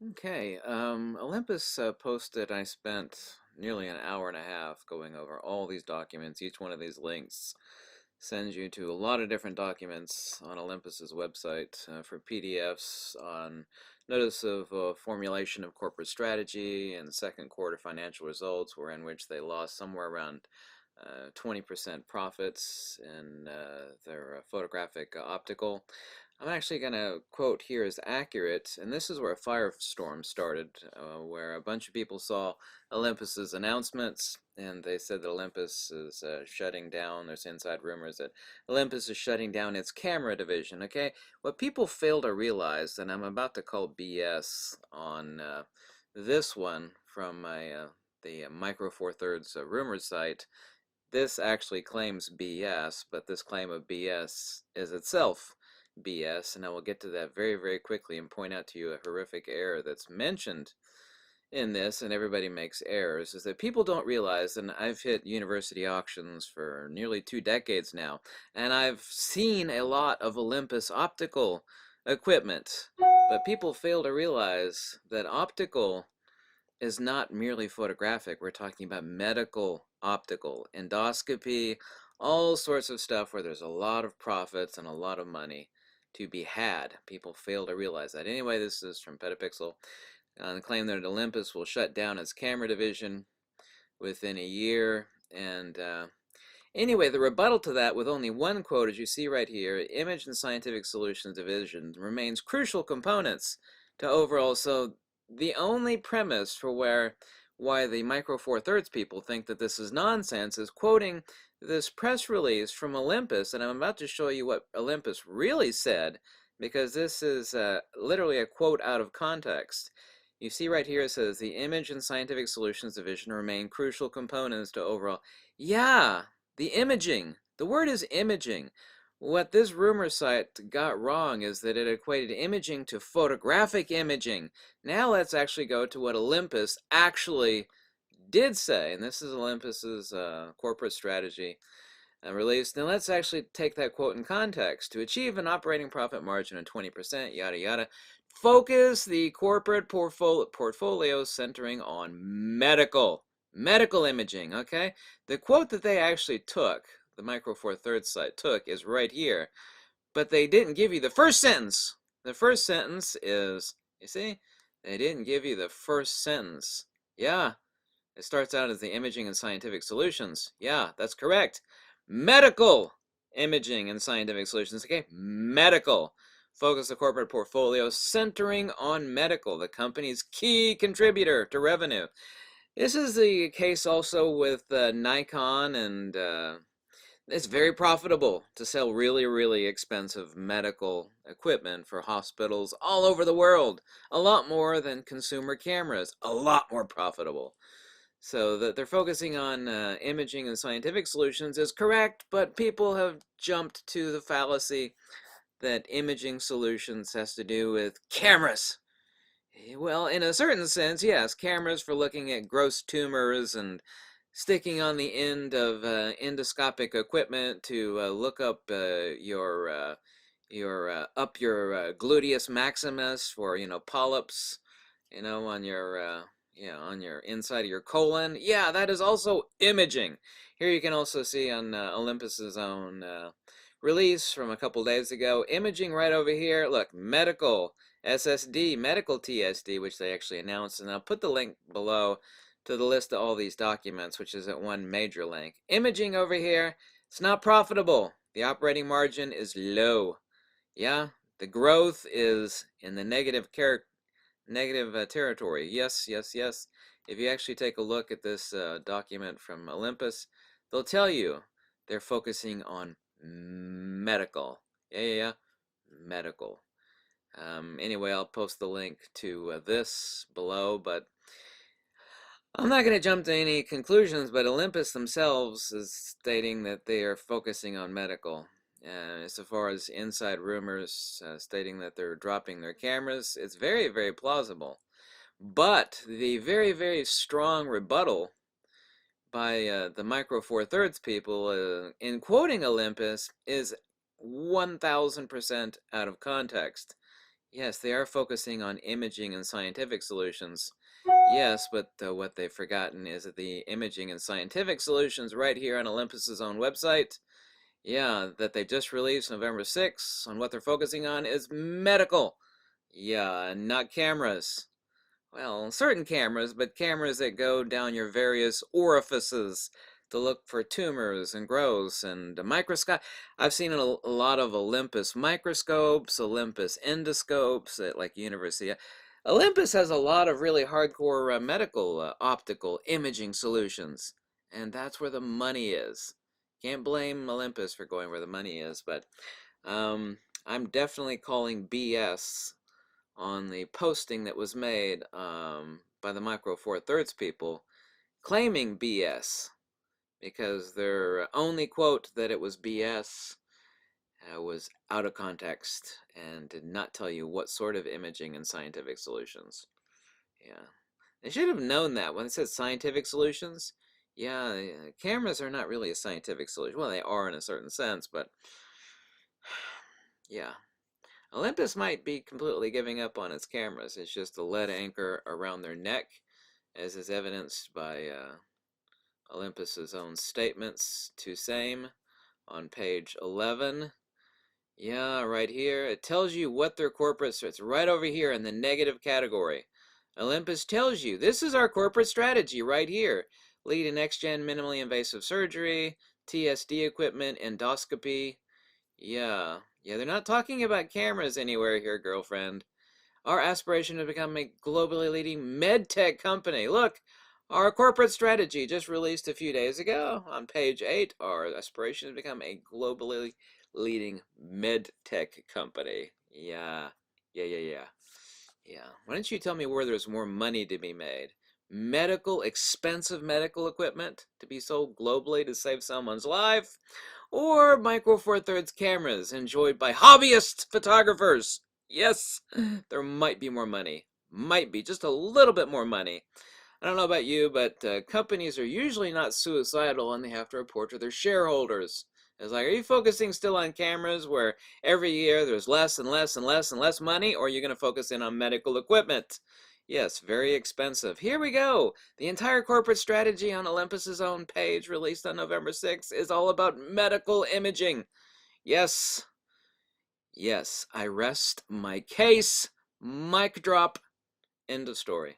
Okay, Olympus posted I spent nearly an hour and a half going over all these documents. Each one of these links sends you to a lot of different documents on Olympus's website for PDFs on notice of formulation of corporate strategy and second quarter financial results, were in which they lost somewhere around 20% profits in their photographic optical. I'm actually going to quote here as accurate, and this is where a firestorm started, where a bunch of people saw Olympus's announcements, and they said that Olympus is shutting down. There's inside rumors that Olympus is shutting down its camera division. Okay, what people fail to realize, and I'm about to call BS on this one from the Micro Four Thirds rumors site. This actually claims BS, but this claim of BS is itself BS, and I will get to that very, very quickly and point out to you a horrific error that's mentioned in this, and everybody makes errors, is that people don't realize, and I've hit university auctions for nearly 2 decades now, and I've seen a lot of Olympus optical equipment, but people fail to realize that optical is not merely photographic. We're talking about medical optical, endoscopy, all sorts of stuff where there's a lot of profits and a lot of money to be had. People fail to realize that. Anyway, this is from Petapixel. The claim that Olympus will shut down its camera division within a year. And anyway, the rebuttal to that, with only one quote, as you see right here, Image and Scientific Solutions Division remains crucial components to overall. So the only premise for why the Micro Four Thirds people think that this is nonsense is quoting this press release from Olympus, and I'm about to show you what Olympus really said, because this is literally a quote out of context. You see right here it says, the Image and Scientific Solutions Division remain crucial components to overall. Yeah, the imaging. The word is imaging. What this rumor site got wrong is that it equated imaging to photographic imaging. Now let's actually go to what Olympus actually did say, and this is Olympus's corporate strategy released. Now let's actually take that quote in context. To achieve an operating profit margin of 20%, yada yada, focus the corporate portfolio centering on medical imaging. Okay, the quote that they actually took, the Micro Four Thirds site took, is right here, but they didn't give you the first sentence. The first sentence is, you see, they didn't give you the first sentence. Yeah, it starts out as the Imaging and Scientific Solutions. Yeah, that's correct. Medical imaging and scientific solutions. Okay, medical. Focus the corporate portfolio centering on medical, the company's key contributor to revenue. This is the case also with Nikon, and it's very profitable to sell really, really expensive medical equipment for hospitals all over the world. A lot more than consumer cameras. A lot more profitable. So that they're focusing on imaging and scientific solutions is correct, but people have jumped to the fallacy that imaging solutions has to do with cameras. Well, in a certain sense, yes, cameras for looking at gross tumors and sticking on the end of endoscopic equipment to look up your gluteus maximus for polyps, on your on your inside of your colon. Yeah, that is also imaging. Here you can also see on Olympus's own release from a couple days ago, imaging right over here. Look, medical SSD, medical TSD, which they actually announced, and I'll put the link below to the list of all these documents, which is at one major link. Imaging over here, it's not profitable. The operating margin is low. Yeah, the growth is in the negative territory. Yes, yes, yes. If you actually take a look at this document from Olympus, they'll tell you they're focusing on medical. Yeah, yeah, yeah. Medical. Anyway, I'll post the link to this below, but I'm not going to jump to any conclusions, but Olympus themselves is stating that they are focusing on medical. As far as inside rumors stating that they're dropping their cameras, it's very, very plausible. But the very, very strong rebuttal by the Micro Four Thirds people in quoting Olympus is 1000% out of context. Yes, they are focusing on imaging and scientific solutions. Yes, but what they've forgotten is that the imaging and scientific solutions right here on Olympus's own website, yeah, that they just released November 6th, on what they're focusing on is medical. Yeah, not cameras. Well, certain cameras, but cameras that go down your various orifices to look for tumors and growths and a microscope. I've seen a lot of Olympus microscopes, Olympus endoscopes at like university. Olympus has a lot of really hardcore medical optical imaging solutions, and that's where the money is. Can't blame Olympus for going where the money is, but um, I'm definitely calling BS on the posting that was made by the Micro Four Thirds people claiming BS because their only quote that it was BS was out of context and did not tell you what sort of imaging and scientific solutions. Yeah. They should have known that when it says scientific solutions. Yeah, cameras are not really a scientific solution. Well, they are in a certain sense, but yeah. Olympus might be completely giving up on its cameras. It's just a lead anchor around their neck, as is evidenced by Olympus's own statements to same on page 11. Yeah, right here. It tells you what their corporate, it's right over here in the negative category. Olympus tells you, this is our corporate strategy right here. Lead in next-gen minimally invasive surgery, TSD equipment, endoscopy. Yeah, they're not talking about cameras anywhere here, girlfriend. Our aspiration to become a globally leading med tech company. Look, our corporate strategy just released a few days ago on page 8. Our aspiration to become a globally leading med tech company. Yeah. Yeah. Why don't you tell me where there's more money to be made? Expensive medical equipment to be sold globally to save someone's life? Or Micro Four Thirds cameras enjoyed by hobbyist photographers? Yes, there might be more money. Might be just a little bit more money. I don't know about you, but companies are usually not suicidal and they have to report to their shareholders. It's like, are you focusing still on cameras where every year there's less and less and less and less money, or are you going to focus in on medical equipment? Yes, very expensive. Here we go. The entire corporate strategy on Olympus's own page, released on November 6th, is all about medical imaging. Yes, I rest my case. Mic drop. End of story.